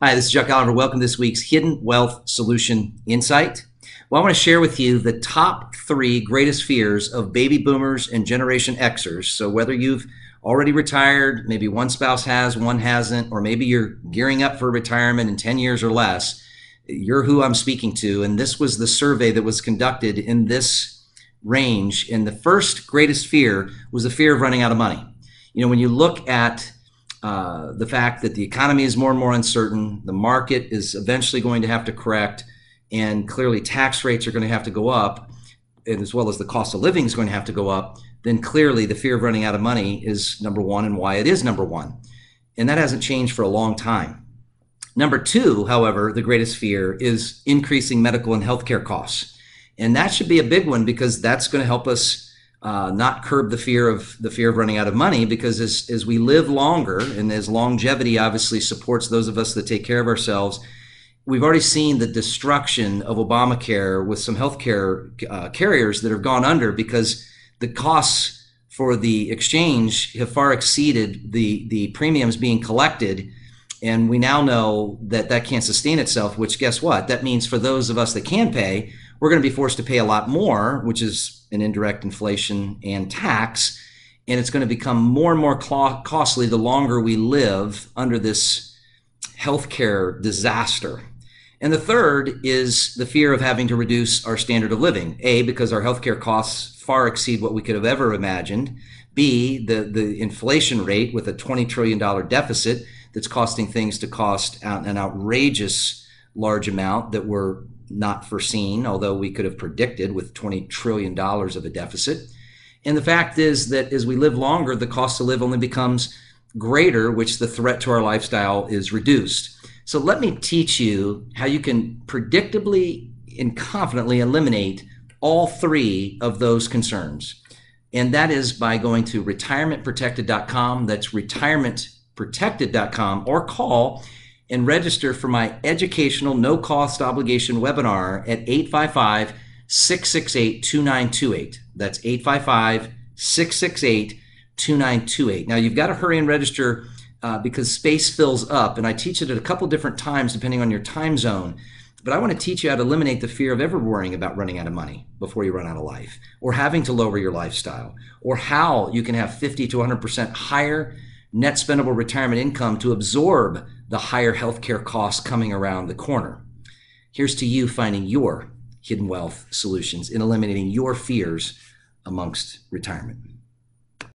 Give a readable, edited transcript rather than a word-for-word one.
Hi, this is Chuck Oliver. Welcome to this week's Hidden Wealth Solution Insight. Well, I want to share with you the top 3 greatest fears of baby boomers and Generation Xers. So whether you've already retired, maybe one spouse has, one hasn't, or maybe you're gearing up for retirement in 10 years or less, you're who I'm speaking to. And this was the survey that was conducted in this range. And the first greatest fear was the fear of running out of money. When you look at the fact that the economy is more and more uncertain, the market is eventually going to have to correct, and clearly tax rates are going to have to go up, and as well as the cost of living is going to have to go up, then clearly the fear of running out of money is number one, and why it is number one. And that hasn't changed for a long time. Number 2, however, the greatest fear is increasing medical and healthcare costs. And that should be a big one, because that's going to help us not curb the fear of running out of money, because as we live longer, and as longevity obviously supports those of us that take care of ourselves, we've already seen the destruction of Obamacare with some healthcare carriers that have gone under, because the costs for the exchange have far exceeded the premiums being collected. And we now know that that can't sustain itself, which, guess what? That means for those of us that can pay, we're going to be forced to pay a lot more, which is an indirect inflation and tax. And it's going to become more and more costly the longer we live under this healthcare disaster. And the third is the fear of having to reduce our standard of living. A, because our healthcare costs far exceed what we could have ever imagined. B, the inflation rate with a $20 trillion deficit that's costing things to cost an outrageous large amount that were not foreseen, although we could have predicted, with $20 trillion of a deficit. And the fact is that as we live longer, the cost to live only becomes greater, which the threat to our lifestyle is reduced. So let me teach you how you can predictably and confidently eliminate all 3 of those concerns. And that is by going to retirementprotected.com. That's retirementprotected.com, or call and register for my educational no-cost obligation webinar at 855-668-2928. That's 855-668-2928. Now, you've got to hurry and register because space fills up, and I teach it at a couple different times depending on your time zone. But I want to teach you how to eliminate the fear of ever worrying about running out of money before you run out of life, or having to lower your lifestyle, or how you can have 50 to 100% higher net spendable retirement income to absorb the higher healthcare costs coming around the corner. Here's to you finding your hidden wealth solutions in eliminating your fears amongst retirement.